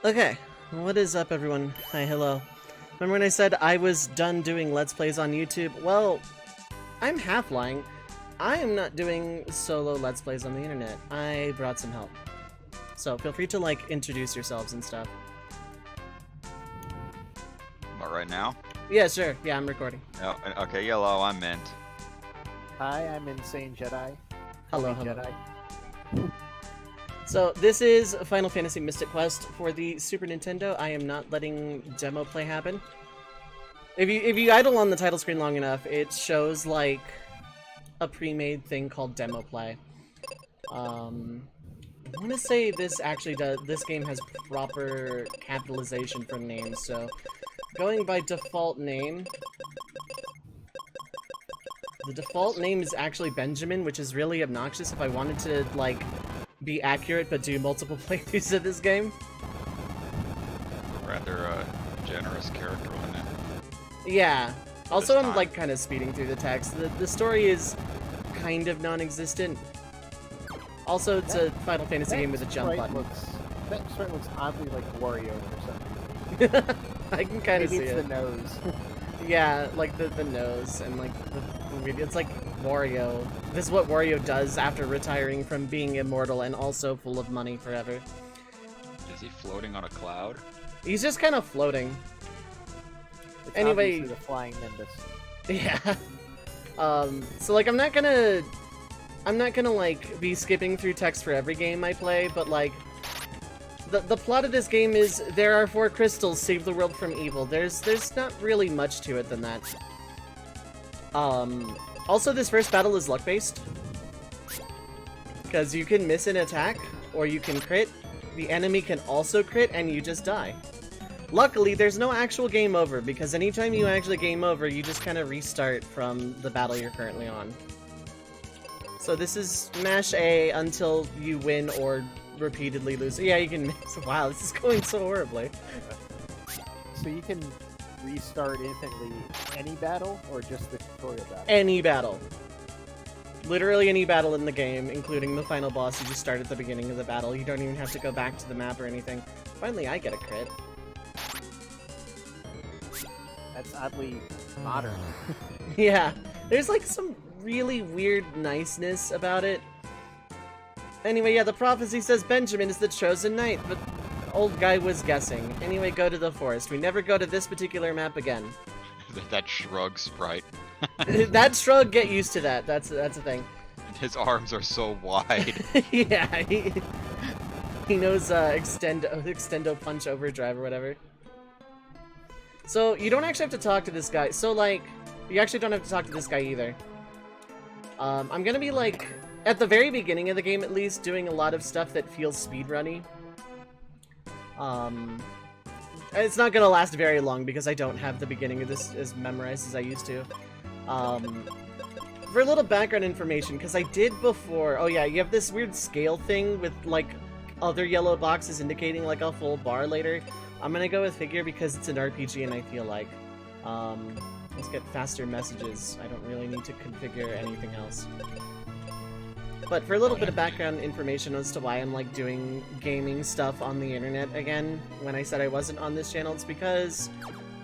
Okay, what is up everyone? Hi, hello. Remember when I said I was done doing Let's Plays on YouTube? Well, I'm half lying. I am not doing solo Let's Plays on the internet. I brought some help. So feel free to, like, introduce yourselves and stuff. What, right now? Yeah, sure. Yeah, I'm recording. Oh, okay, Yellow, I'm Mint. Hi, I'm InsaneJedi. Hello, Call me hello. Jedi. So this is Final Fantasy Mystic Quest for the Super Nintendo. I am not letting demo play happen. If you idle on the title screen long enough, it shows like a pre-made thing called demo play. I want to say this actually does. This game has proper capitalization for names, so going by default name. The default name is actually Benjamin, which is really obnoxious if I wanted to, like, be accurate but do multiple playthroughs of this game. Rather generous character limit. Yeah. Also, I'm, time. like, kind of speeding through the text. The story is kind of non-existent. Also, it's a Final Fantasy game with a jump button. That sprite looks oddly like Wario for some reason. I can kind of see Maybe it. it's the nose. Yeah, like the nose and like the it's like Wario. This is what Wario does after retiring from being immortal and also full of money forever. Is he floating on a cloud? He's just kind of floating. It's Anyway, obviously the flying Nimbus. Yeah. So like I'm not gonna like be skipping through text for every game I play, but like the plot of this game is there are 4 crystals, save the world from evil. There's not really much to it than that. Also this first battle is luck-based. Because you can miss an attack, or you can crit. The enemy can also crit, and you just die. Luckily, there's no actual game over, because anytime you actually game over, you just kind of restart from the battle you're currently on. So this is mash A until you win or repeatedly lose. Yeah, you can miss. Wow, this is going so horribly. So you can restart infinitely any battle, or just the tutorial battle? Any battle. Literally any battle in the game, including the final boss, you just start at the beginning of the battle. You don't even have to go back to the map or anything. Finally, I get a crit. That's oddly modern. Yeah, there's like some really weird niceness about it. Anyway, yeah, the prophecy says Benjamin is the chosen knight, but the old guy was guessing. Anyway, go to the forest. We never go to this particular map again. That shrug sprite. That shrug, get used to that. That's a thing. His arms are so wide. Yeah, he knows extendo punch overdrive or whatever. So you don't actually have to talk to this guy. So like, you actually don't have to talk to this guy either. I'm gonna be like, at the very beginning of the game at least, doing a lot of stuff that feels speedrunny. It's not gonna last very long because I don't have the beginning of this as memorized as I used to. For a little background information, because I did before, oh yeah, you have this weird scale thing with like other yellow boxes indicating like a full bar later. I'm gonna go with figure because it's an RPG and I feel like. Let's get faster messages. I don't really need to configure anything else. But for a little bit of background information as to why I'm like doing gaming stuff on the internet again, when I said I wasn't on this channel, it's because,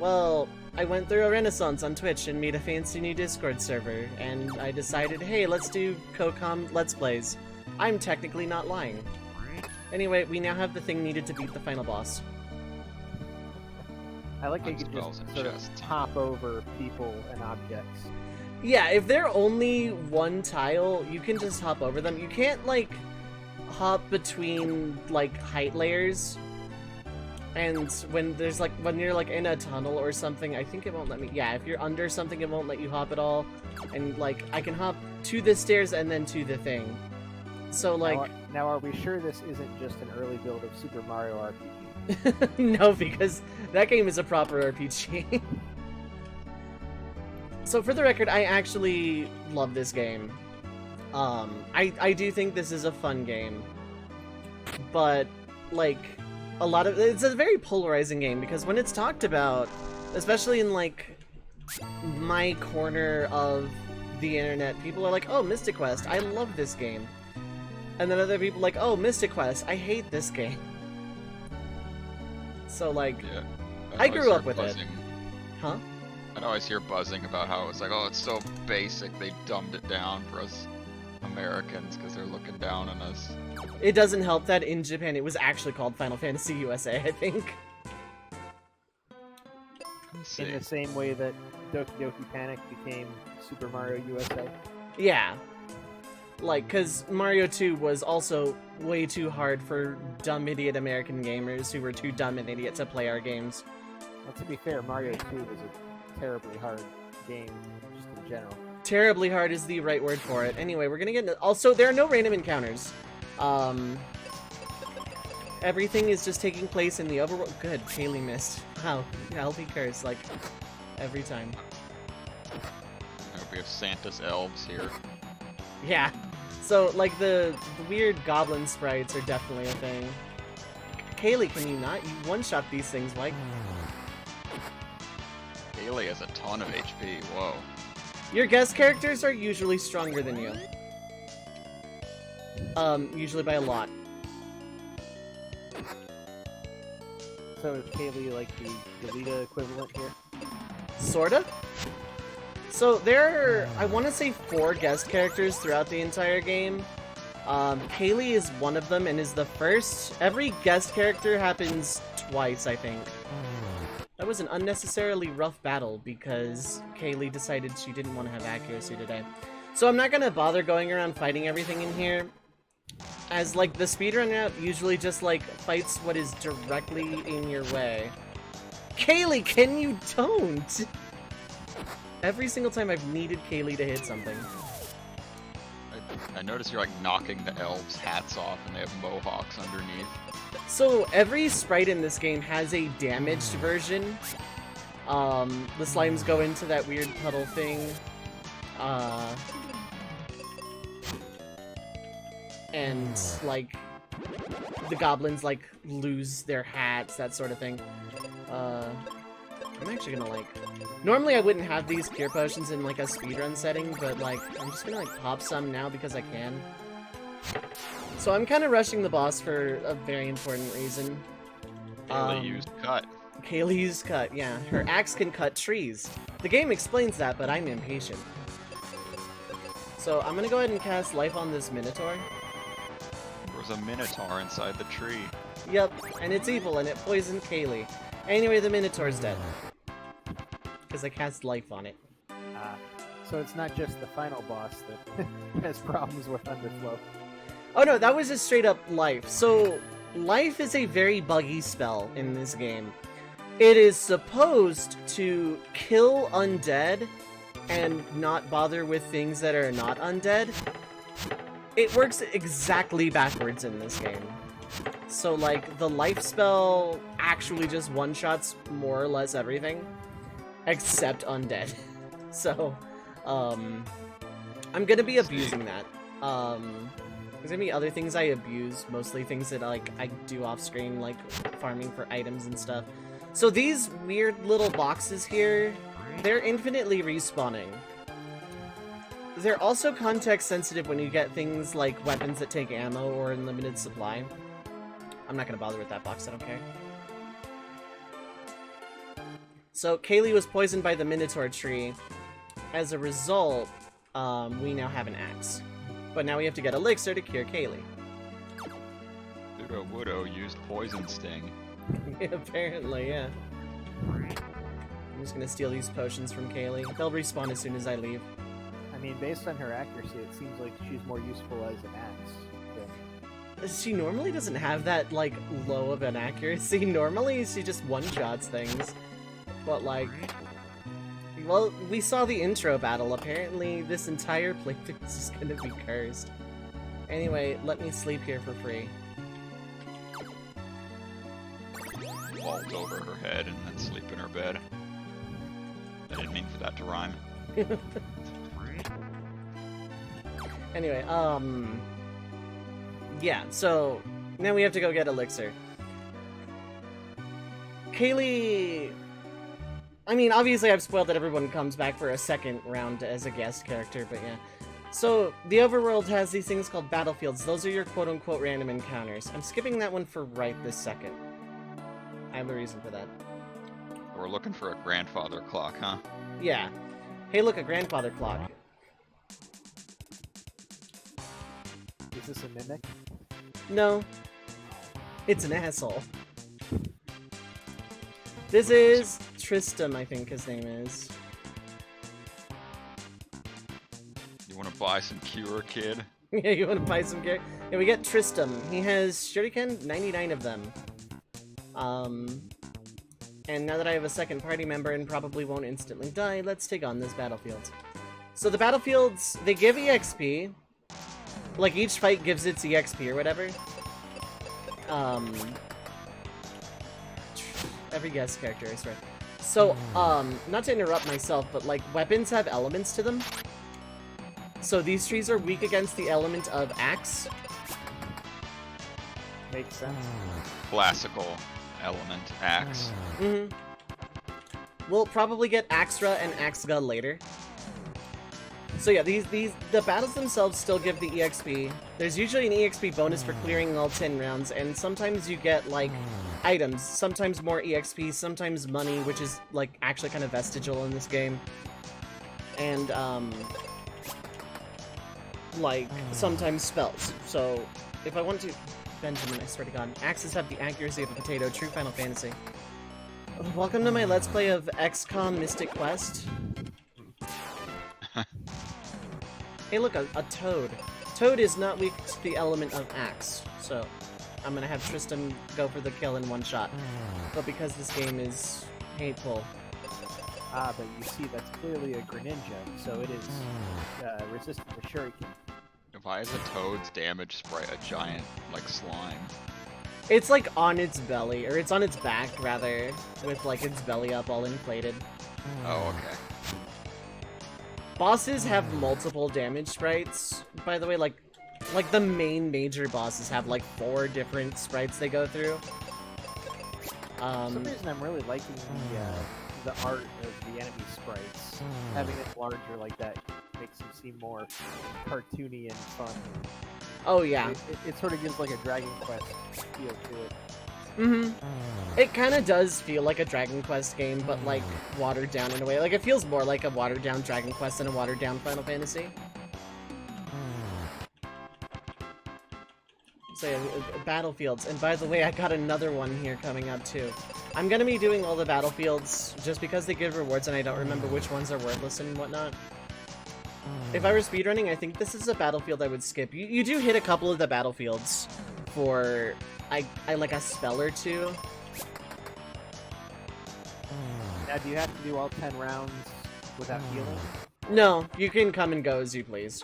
well, I went through a renaissance on Twitch and made a fancy new Discord server, and I decided, hey, let's do Co-com Let's Plays. I'm technically not lying. Anyway, we now have the thing needed to beat the final boss. I like how you can Spells just and sort of chest. hop over people and objects. Yeah, if they're only one tile, you can just hop over them. You can't, like, hop between, like, height layers. And when there's, like, when you're, like, in a tunnel or something, I think it won't let me... Yeah, if you're under something, it won't let you hop at all. And, like, I can hop to the stairs and then to the thing. So, like... Now are we sure this isn't just an early build of Super Mario RPG? No, because that game is a proper RPG. So for the record, I actually love this game. I do think this is a fun game. But, like, it's a very polarizing game, because when it's talked about, especially in, like, my corner of the internet, people are like, oh, Mystic Quest, I love this game. And then other people like, oh, Mystic Quest, I hate this game. So, like, Yeah. I grew always up hear with it. buzzing. huh? I'd always hear buzzing about how it's like, oh, it's so basic. They dumbed it down for us Americans because they're looking down on us. It doesn't help that in Japan it was actually called Final Fantasy USA, I think. Let's see. In the same way that Doki Doki Panic became Super Mario USA. Yeah. Like, because Mario 2 was also way too hard for dumb idiot American gamers who were too dumb and idiot to play our games. Well, to be fair, Mario 2 was a terribly hard game, just in general. Terribly hard is the right word for it. Anyway, we're gonna get into... Also, there are no random encounters. Everything is just taking place in the overworld. Good, Kaylee missed. Wow, healthy curse, like, every time. We have Santa's elves here. Yeah. So, like, the weird goblin sprites are definitely a thing. Kaylee, can you not? You one-shot these things, like... Haley has a ton of HP. Whoa. Your guest characters are usually stronger than you. Usually by a lot. So is Kaylee like the Lita equivalent here? Sorta? So there are, I want to say 4 guest characters throughout the entire game. Kaylee is one of them and is the first. Every guest character happens twice, I think. That was an unnecessarily rough battle because Kaylee decided she didn't want to have accuracy today. So I'm not gonna bother going around fighting everything in here, as like the speedrun route usually just like fights what is directly in your way. Kaylee, can you don't? Every single time I've needed Kaylee to hit something. I notice you're like knocking the elves' hats off and they have mohawks underneath. So every sprite in this game has a damaged version. The slimes go into that weird puddle thing. And like the goblins like lose their hats, that sort of thing. I'm actually gonna like... Normally I wouldn't have these cure potions in like a speedrun setting, but like I'm just gonna like pop some now because I can. So I'm kind of rushing the boss for a very important reason. Haley used cut. Kaylee used cut, yeah. Her axe can cut trees. The game explains that, but I'm impatient. So I'm gonna go ahead and cast Life on this Minotaur. There was a Minotaur inside the tree. Yep, and it's evil and it poisoned Kaylee. Anyway, the Minotaur's dead. Because I cast Life on it. So it's not just the final boss that has problems with Underflow. Oh no, that was just straight up Life. So, Life is a very buggy spell in this game. It is supposed to kill undead and not bother with things that are not undead. It works exactly backwards in this game. So, like, the Life spell actually just one-shots more or less everything, except undead. So, I'm gonna be abusing that. There's gonna be other things I abuse, mostly things that like I do off screen, like farming for items and stuff. So these weird little boxes here, they're infinitely respawning. They're also context sensitive when you get things like weapons that take ammo or in limited supply. I'm not gonna bother with that box, I don't care. So Kaylee was poisoned by the Minotaur tree. As a result, we now have an axe. But now we have to get Elixir to cure Kaylee. Pseudo Woodo used Poison Sting. Apparently, yeah. I'm just gonna steal these potions from Kaylee. They'll respawn as soon as I leave. I mean, based on her accuracy, it seems like she's more useful as an axe than... She normally doesn't have that, like, low of an accuracy. Normally, she just one-shots things. But, like... Well, we saw the intro battle. Apparently, this entire playthrough is just gonna be cursed. Anyway, let me sleep here for free. Vault over her head and then sleep in her bed. I didn't mean for that to rhyme. Anyway, yeah, so now we have to go get Elixir. Kaylee... I mean, obviously I've spoiled that everyone comes back for a second round as a guest character, but yeah. So, the overworld has these things called battlefields. Those are your quote-unquote random encounters. I'm skipping that one for right this second. I have a reason for that. We're looking for a grandfather clock, huh? Yeah. Hey, look, a grandfather clock. Is this a mimic? No. It's an asshole. This is Tristram, I think his name is. You want to buy some Cure, kid? Yeah, you want to buy some gear? Yeah, we get Tristram. He has Shuriken, 99 of them. And now that I have a second party member and probably won't instantly die, let's take on this battlefield. So the battlefields, they give EXP. Like, each fight gives its EXP or whatever. Every guest character, I swear. So, not to interrupt myself, but, like, weapons have elements to them. So these trees are weak against the element of axe. Makes sense. Classical element, axe. Mm-hmm. We'll probably get Axra and Axga later. So yeah, the battles themselves still give the EXP. There's usually an EXP bonus for clearing all 10 rounds, and sometimes you get, like, items. Sometimes more EXP, sometimes money, which is, like, actually kind of vestigial in this game. And, like, sometimes spells. So, if I want to... Benjamin, I swear to God. Axes have the accuracy of a potato, true Final Fantasy. Welcome to my Let's Play of XCOM Mystic Quest. Hey look, a toad. Toad is not weak to the element of axe, so I'm gonna have Tristram go for the kill in one shot. But because this game is hateful... Ah, but you see, that's clearly a Greninja, so it is resistant to Shuriken. Why is a toad's damage sprite a giant, like, slime? It's like on its belly, or it's on its back, rather, with like its belly up all inflated. Oh, okay. Bosses have multiple damage sprites, by the way, like the main major bosses have like 4 different sprites they go through. For some reason I'm really liking the art of the enemy sprites. Having it larger like that makes them seem more cartoony and fun. Oh yeah. It sort of gives like a Dragon Quest feel to it. Mm-hmm. It kind of does feel like a Dragon Quest game, but like watered down in a way. Like it feels more like a watered down Dragon Quest than a watered down Final Fantasy. So yeah, battlefields. And by the way, I got another one here coming up too. I'm gonna be doing all the battlefields just because they give rewards and I don't remember which ones are worthless and whatnot. If I were speedrunning, I think this is a battlefield I would skip. You do hit a couple of the battlefields for I like a spell or two. Now, do you have to do all 10 rounds without healing? No, you can come and go as you please.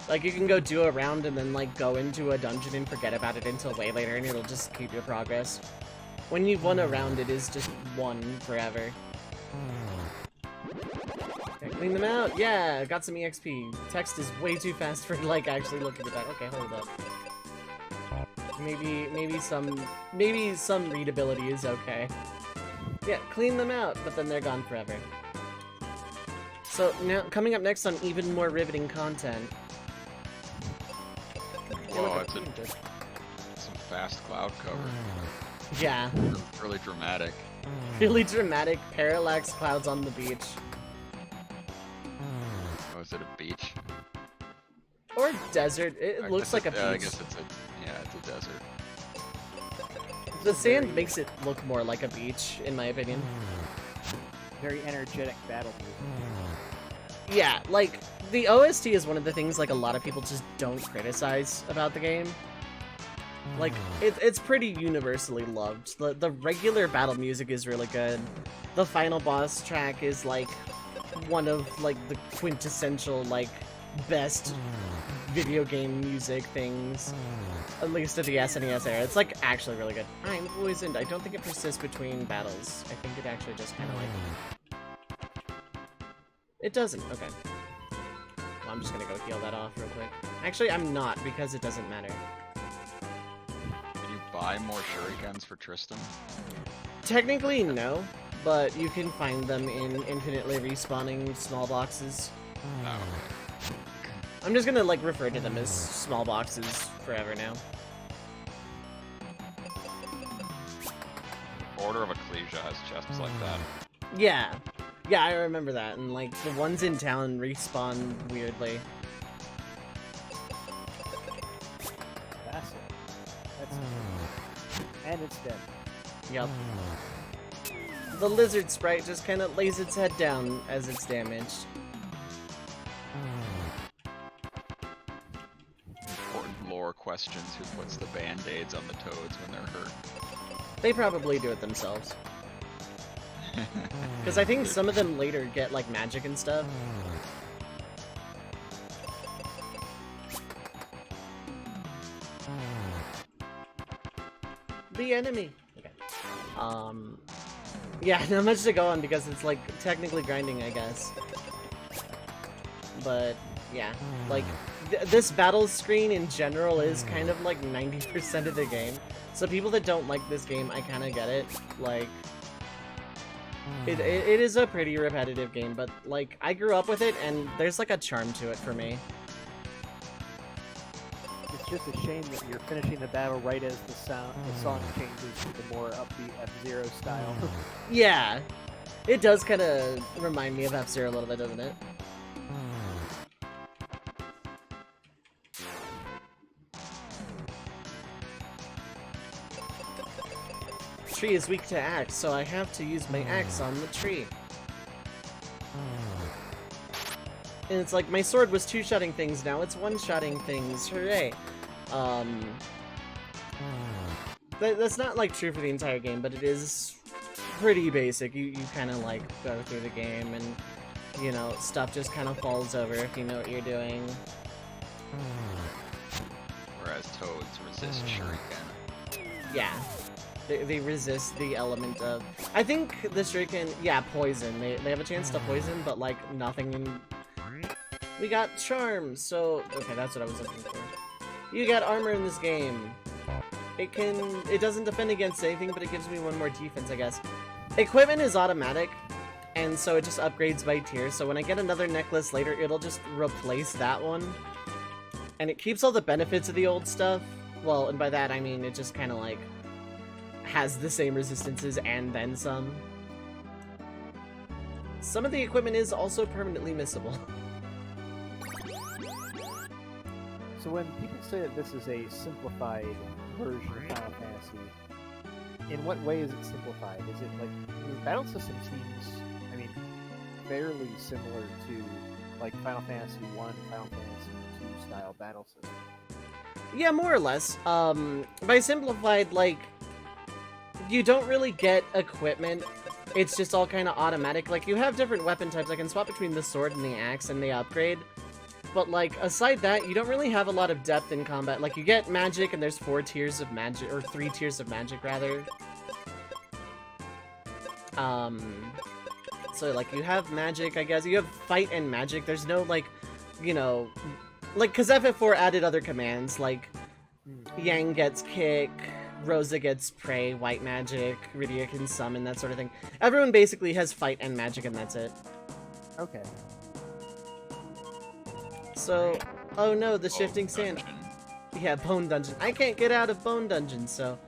Like, you can go do a round and then, like, go into a dungeon and forget about it until way later, and it'll just keep your progress. When you've won a round, it is just one forever. Okay, clean them out! Yeah, got some EXP. Text is way too fast for, like, actually looking at that. Okay, hold up. Maybe some readability is okay. Yeah, clean them out, but then they're gone forever. So, now, coming up next on even more riveting content... Whoa, it's some fast cloud cover. Yeah. Really dramatic. Really dramatic parallax clouds on the beach. Oh, is it a beach? Or desert. It looks like a beach. I guess it's a desert. The sand makes it look more like a beach, in my opinion. Very energetic battle music. Yeah, like, the OST is one of the things, like, a lot of people just don't criticize about the game. Like, it's pretty universally loved. The regular battle music is really good. The final boss track is, like, one of, like, the quintessential, like, best video game music things. At least of the SNES era. It's, like, actually really good. I'm poisoned. I don't think it persists between battles. I think it actually just kind of, like... It doesn't. Okay. Well, I'm just gonna go heal that off real quick. Actually, I'm not, because it doesn't matter. Can you buy more shurikens for Tristan? Technically, no. But you can find them in infinitely respawning small boxes. Oh, okay. I'm just gonna, like, refer to them as small boxes forever now. Order of Ecclesia has chests like that. Yeah. Yeah, I remember that. And, like, the ones in town respawn weirdly. That's it. That's and it's dead. Yep. The lizard sprite just kind of lays its head down as it's damaged. Important lore questions: who puts the band-aids on the toads when they're hurt? They probably do it themselves. Because I think some of them later get, like, magic and stuff. The enemy! Okay. Yeah, not much to go on because it's, like, technically grinding, I guess. But, yeah. Like, this battle screen in general is kind of, like, 90% of the game. So people that don't like this game, I kind of get it. Like, it is a pretty repetitive game, but, like, I grew up with it, and there's, like, a charm to it for me. It's just a shame that you're finishing the battle right as the song changes to the more upbeat F-Zero style. Yeah, it does kind of remind me of F-Zero a little bit, doesn't it? Tree is weak to axe, so I have to use my axe on the tree. And it's like, my sword was two-shotting things, now it's one-shotting things, hooray! That's not, like, true for the entire game, but it is pretty basic. You kind of, like, go through the game and, you know, stuff just kind of falls over if you know what you're doing. Whereas toads resist shuriken. Yeah. They resist the element of... I think the shuriken... Yeah, poison. They have a chance to poison, but, like, nothing in... We got charm, so... Okay, that's what I was looking for. You got armor in this game. It doesn't defend against anything, but it gives me one more defense, I guess. Equipment is automatic, and so it just upgrades by tier, so when I get another necklace later, it'll just replace that one. And it keeps all the benefits of the old stuff. Well, and by that I mean it just kind of, like, has the same resistances and then some. Some of the equipment is also permanently missable. So when people say that this is a simplified version of Final Fantasy, in what way is it simplified? Is it like, the battle system seems, I mean, fairly similar to like Final Fantasy 1, Final Fantasy 2 style battle system. Yeah, more or less. By simplified, like, you don't really get equipment. It's just all kind of automatic. Like, you have different weapon types. I can swap between the sword and the axe, and they upgrade. But, like, aside that, you don't really have a lot of depth in combat. Like, you get magic, and there's 4 tiers of magic, or 3 tiers of magic, rather. So, like, you have magic, I guess. You have fight and magic. There's no, like, you know... Like, because FF4 added other commands, like, Yang gets kick, Rosa gets pray, white magic, Rydia can summon, that sort of thing. Everyone basically has fight and magic, and that's it. Okay. So, oh no, the shifting sand. Yeah, Bone Dungeon. I can't get out of Bone Dungeon, so,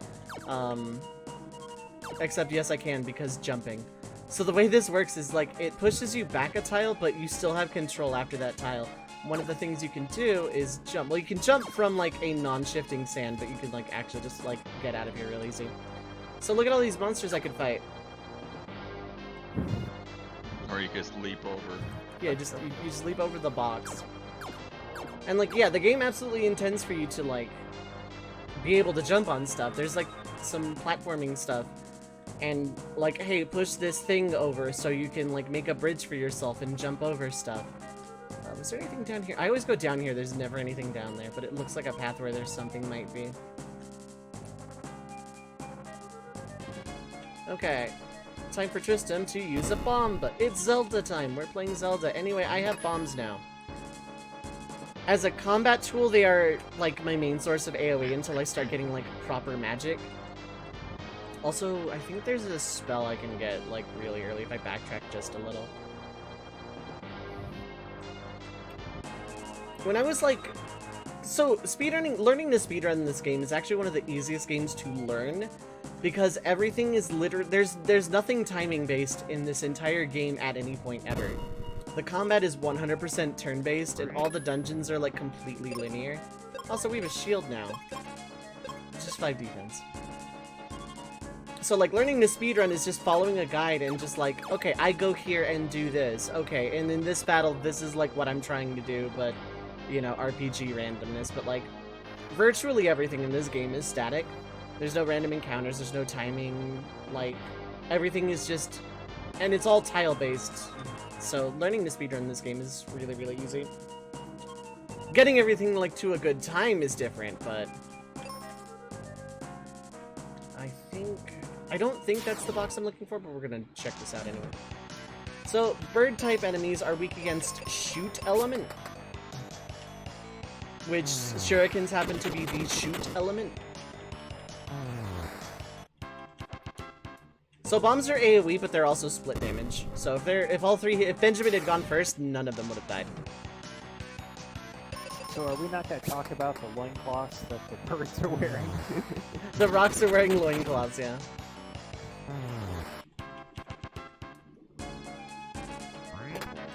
except yes I can, because jumping. So the way this works is, like, it pushes you back a tile, but you still have control after that tile. One of the things you can do is jump. Well, you can jump from, like, a non-shifting sand, but you can, like, actually just, like, get out of here real easy. So look at all these monsters I could fight. Or you just leap over. Yeah, you just leap over the box. And, like, yeah, the game absolutely intends for you to, like, be able to jump on stuff. There's, like, some platforming stuff. And, like, hey, push this thing over so you can, like, make a bridge for yourself and jump over stuff. Is there anything down here? I always go down here, there's never anything down there, but it looks like a path where there's something might be. Okay. Time for Tristan to use a bomb, but it's Zelda time. We're playing Zelda. Anyway, I have bombs now. As a combat tool, they are, like, my main source of AoE until I start getting, like, proper magic. Also, I think there's a spell I can get, like, really early if I backtrack just a little. When I was, like... So, learning to speedrun this game is actually one of the easiest games to learn, because everything is there's nothing timing based in this entire game at any point ever. The combat is 100% turn-based, and all the dungeons are like completely linear. Also, we have a shield now. It's just 5 defense. So like learning to speedrun is just following a guide and just like, okay, I go here and do this. Okay, and in this battle, this is like what I'm trying to do, but, you know, RPG randomness. But like, virtually everything in this game is static. There's no random encounters, there's no timing, like, everything is just, and it's all tile-based. So learning to speedrun this game is really, really easy. Getting everything like to a good time is different, but I don't think that's the box I'm looking for, but we're gonna check this out anyway. So bird type enemies are weak against shoot element, which shurikens happen to be the shoot element. So bombs are AoE, but they're also split damage. So if Benjamin had gone first, none of them would have died. So are we not going to talk about the loincloths that the birds are wearing? The rocks are wearing loincloths, yeah.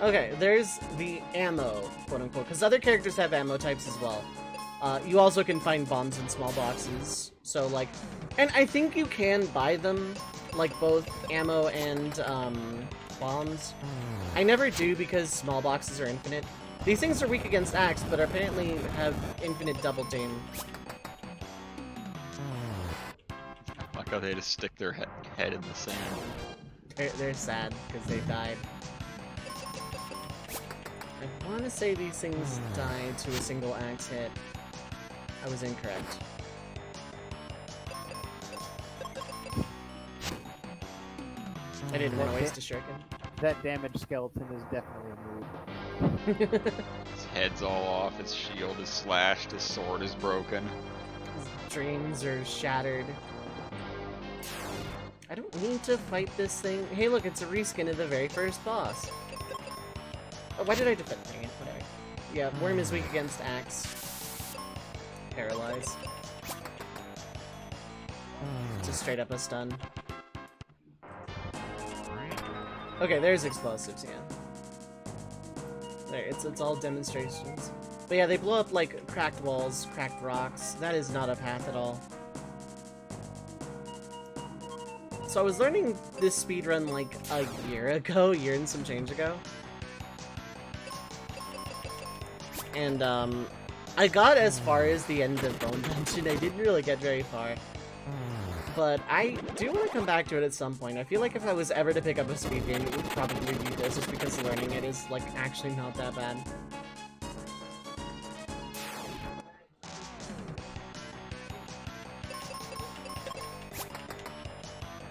Okay, there's the ammo, quote-unquote, because other characters have ammo types as well. You also can find bombs in small boxes, so like, and I think you can buy them, like both ammo and bombs. I never do because small boxes are infinite. These things are weak against axe, but apparently have infinite double aim. I like how they just stick their head in the sand. They're sad because they died. I want to say these things died to a single axe hit. I was incorrect. I didn't want to waste a shuriken. That damaged skeleton is definitely a move. His head's all off, his shield is slashed, his sword is broken. His dreams are shattered. I don't need to fight this thing. Hey look, it's a reskin of the very first boss. Oh, why did I defend? Dang it, whatever. Yeah, Worm is weak against axe. Paralyze. Just straight up a stun. Okay, there's explosives, yeah. There, it's all demonstrations. But yeah, they blow up like cracked walls, cracked rocks. That is not a path at all. So I was learning this speedrun like a year and some change ago. And I got as far as the end of Bone Dungeon. I didn't really get very far. But I do want to come back to it at some point. I feel like if I was ever to pick up a speed game, it would probably be this, just because learning it is, like, actually not that bad.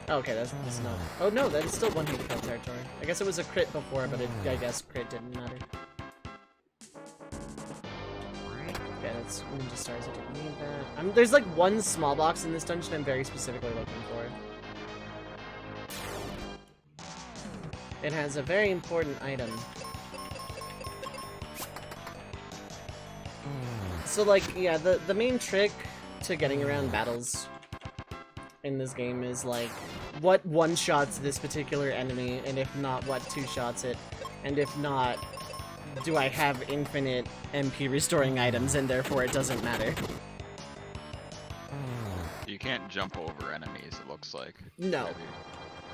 Okay, that's not... Oh no, that is still one hit kill territory. I guess it was a crit before, but I guess crit didn't matter. Okay, that's Ninja Stars, I didn't need that. There's like one small box in this dungeon I'm very specifically looking for. It has a very important item. So like, yeah, the main trick to getting around battles in this game is like, what one-shots this particular enemy, and if not, what two-shots it, and if not, do I have infinite MP restoring items and therefore it doesn't matter? You can't jump over enemies, it looks like. No.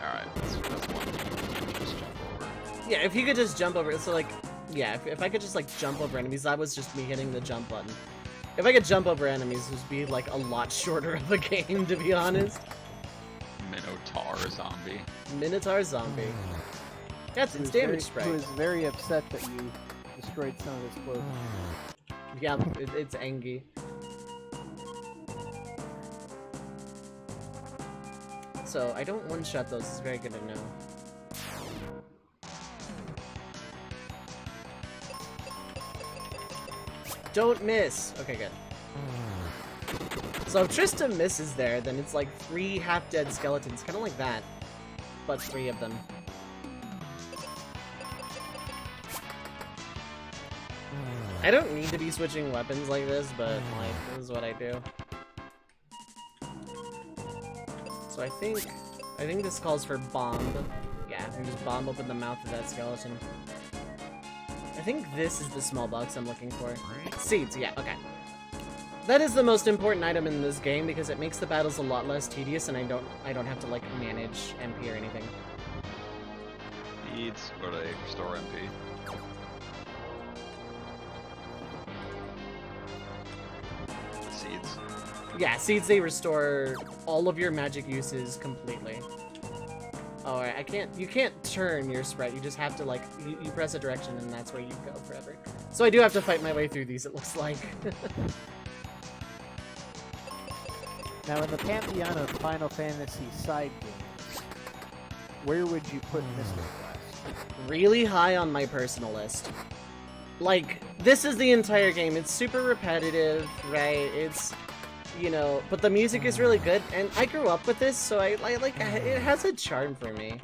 Alright, that's one thing you can just jump over. Yeah, if you could just jump over, so like, yeah, if I could just like jump over enemies, that was just me hitting the jump button. If I could jump over enemies, this would be like a lot shorter of a game, to be honest. Minotaur zombie. Minotaur zombie. That's its damage sprite. Who is very upset that you destroyed some of his clothing. Yeah, it's Engi. So, I don't one-shot those, it's very good to know. Don't miss! Okay, good. So if Tristram misses there, then it's like 3 half-dead skeletons, kind of like that, but 3 of them. I don't need to be switching weapons like this, but like, this is what I do. So I think this calls for bomb. Yeah, we just bomb open the mouth of that skeleton. I think this is the small box I'm looking for. Seeds, yeah, okay. That is the most important item in this game because it makes the battles a lot less tedious and I don't have to like manage MP or anything. Seeds, or they restore MP. Seeds. Yeah, seeds, they restore all of your magic uses completely. Oh, you can't turn your sprite, you just have to like, you press a direction and that's where you go forever. So I do have to fight my way through these, it looks like. Now, in the pantheon of Final Fantasy side games, where would you put Mystic Quest? Really high on my personal list. Like, this is the entire game. It's super repetitive, right? It's, you know, but the music is really good, and I grew up with this, so I like, it has a charm for me.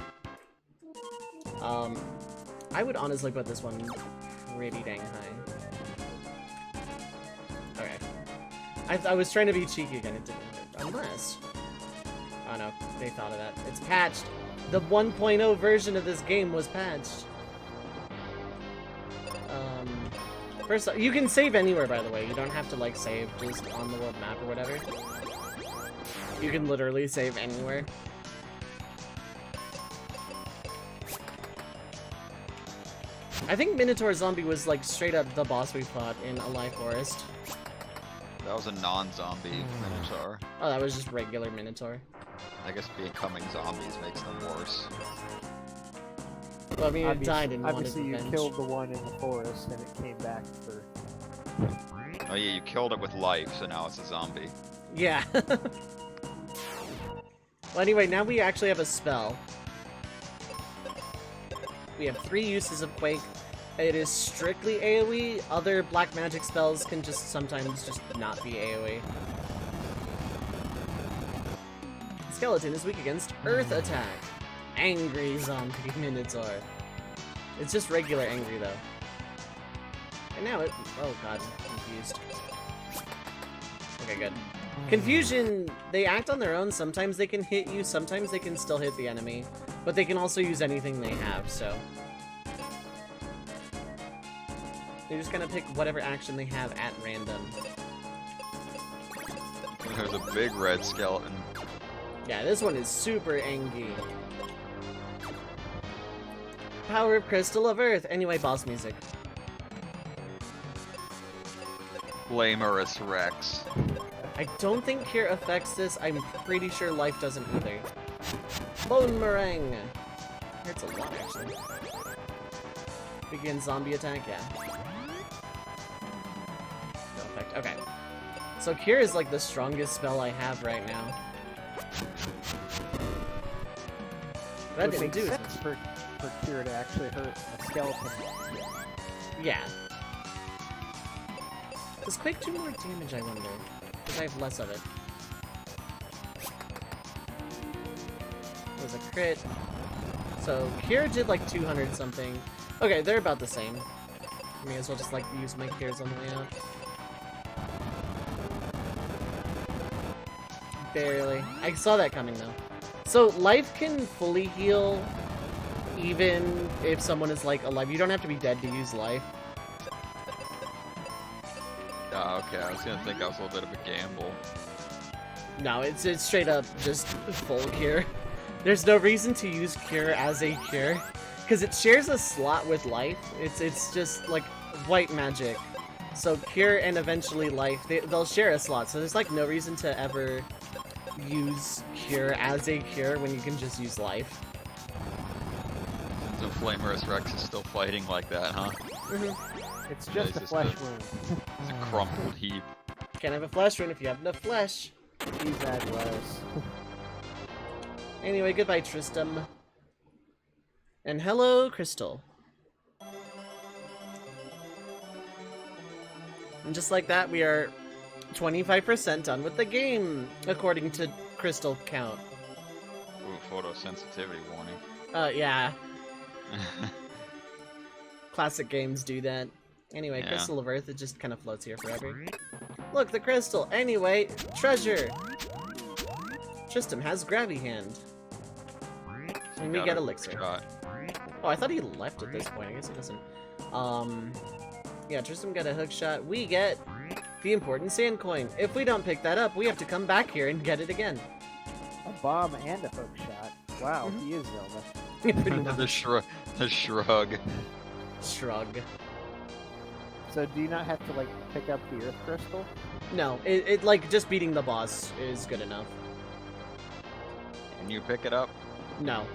I would honestly put this one pretty dang high. Okay. I was trying to be cheeky again, it didn't work. Unless... Oh no, they thought of that. It's patched! The 1.0 version of this game was patched. First off, you can save anywhere, by the way. You don't have to, like, save just on the world map or whatever. You can literally save anywhere. I think Minotaur Zombie was, like, straight up the boss we fought in Alive Forest. That was a non-zombie Minotaur. Oh, that was just regular Minotaur. I guess becoming zombies makes them worse. Well, I mean, it died and wanted obviously you revenge. killed the one in the forest and it came back for... Oh yeah, you killed it with life, so now it's a zombie. Yeah. Well, anyway, now we actually have a spell. We have 3 uses of Quake. It is strictly AoE. Other black magic spells can just sometimes just not be AoE. Skeleton is weak against Earth attack. Angry zombie Minotaur. It's just regular angry though. And now it... Oh god, I'm confused. Okay, good. Confusion, they act on their own. Sometimes they can hit you, sometimes they can still hit the enemy. But they can also use anything they have, so... They're just gonna pick whatever action they have at random. There's a big red skeleton. Yeah, this one is super angry. Power of Crystal of Earth. Anyway, boss music. Flamerous Rex. I don't think Cure affects this. I'm pretty sure life doesn't either. Bone Meringue. Hurts a lot, actually. Begin zombie attack, yeah. No effect. Okay. So Cure is like the strongest spell I have right now. That It didn't makes do as sense for Cure to actually hurt a skeleton. Yeah. Does Quake do more damage, I wonder? Because I have less of it. It was a crit. So, Cure did like 200 something. Okay, they're about the same. May as well just like use my Cures on the way out. Barely. I saw that coming though. So, life can fully heal even if someone is like alive. You don't have to be dead to use life. Oh, okay, I was gonna think that was a little bit of a gamble. No, it's straight up just full Cure. There's no reason to use Cure as a Cure, because it shares a slot with life. It's just like white magic. So Cure and eventually life, they'll share a slot. So there's like no reason to ever use Cure as a Cure when you can just use life. So Flamerous Rex is still fighting like that, huh? It's just a flesh wound. It's a crumpled heap. Can't have a flesh wound if you have enough flesh. He's that was. Anyway, goodbye, Tristram. And hello, Crystal. And just like that, we are 25% done with the game, according to Crystal count. Ooh, photosensitivity warning. Yeah. Classic games do that. Anyway, Yeah. Crystal of Earth, it just kind of floats here forever. Look, the crystal! Anyway, treasure! Tristram has grabby hand. And we Got get a elixir. shot. Oh, I thought he left at this point. I guess he doesn't. Yeah, Tristram got a hook shot. We get the important sand coin. If we don't pick that up, we have to come back here and get it again. A bomb and a hook shot. Wow, he is Zelda. Pretty much. The shrug. Shrug. So do you not have to like pick up the earth crystal? No, it like just beating the boss is good enough. Can you pick it up? No.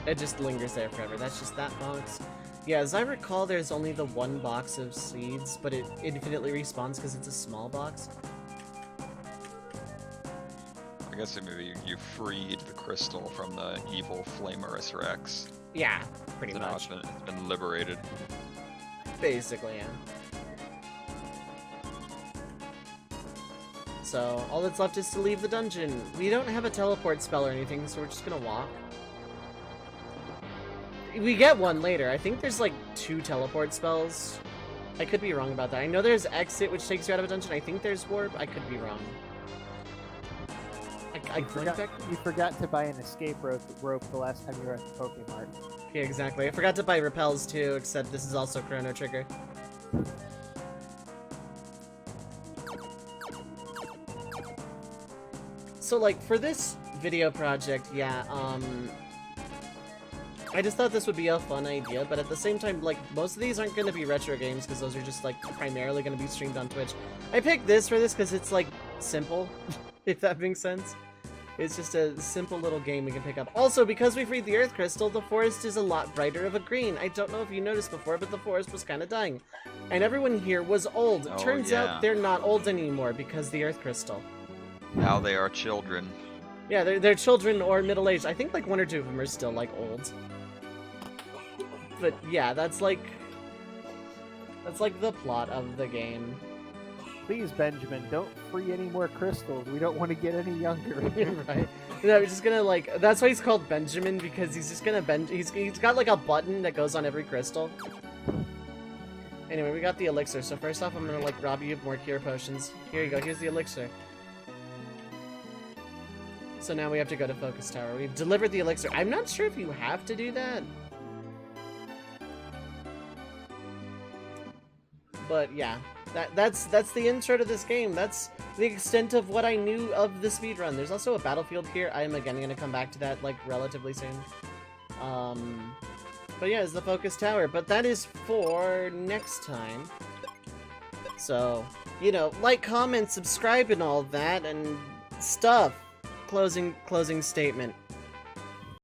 It just lingers there forever. That's just that box. Yeah, as I recall, there's only the one box of seeds, but it infinitely respawns because it's a small box. I guess maybe you freed the crystal from the evil Flamerous Rex. Yeah, pretty So now much. it's been liberated. Basically, yeah. So, all that's left is to leave the dungeon. We don't have a teleport spell or anything, so we're just gonna walk. We get one later. I think there's like 2 teleport spells. I could be wrong about that. I know there's exit, which takes you out of a dungeon. I think there's warp. I could be wrong. You forgot to buy an escape rope the last time you were at the Pokemart. Yeah, exactly. I forgot to buy repels too, except this is also Chrono Trigger. So, like, for this video project, yeah, I just thought this would be a fun idea, but at the same time, like, most of these aren't going to be retro games, because those are just, like, primarily going to be streamed on Twitch. I picked this for this because it's, like, simple, if that makes sense. It's just a simple little game we can pick up. Also, because we freed the Earth Crystal, the forest is a lot brighter of a green. I don't know if you noticed before, but the forest was kind of dying. And everyone here was old. Oh, Turns yeah. out they're not old anymore because the Earth Crystal. Now they are children. Yeah, they're children or middle-aged. I think like 1 or 2 of them are still like old. But yeah, that's like the plot of the game. Please, Benjamin, don't free any more crystals. We don't want to get any younger. Right? No, he's just gonna like. That's why he's called Benjamin, because he's just gonna bend. He's got like a button that goes on every crystal. Anyway, we got the elixir. So first off, I'm gonna like rob you of more cure potions. Here you go. Here's the elixir. So now we have to go to Focus Tower. We've delivered the elixir. I'm not sure if you have to do that. But yeah, that's the intro to this game. That's the extent of what I knew of the speedrun. There's also a battlefield here. I am again gonna come back to that like relatively soon. But yeah, it's the Focus Tower. But that is for next time. So, you know, like, comment, subscribe, and all that and stuff. Closing statement.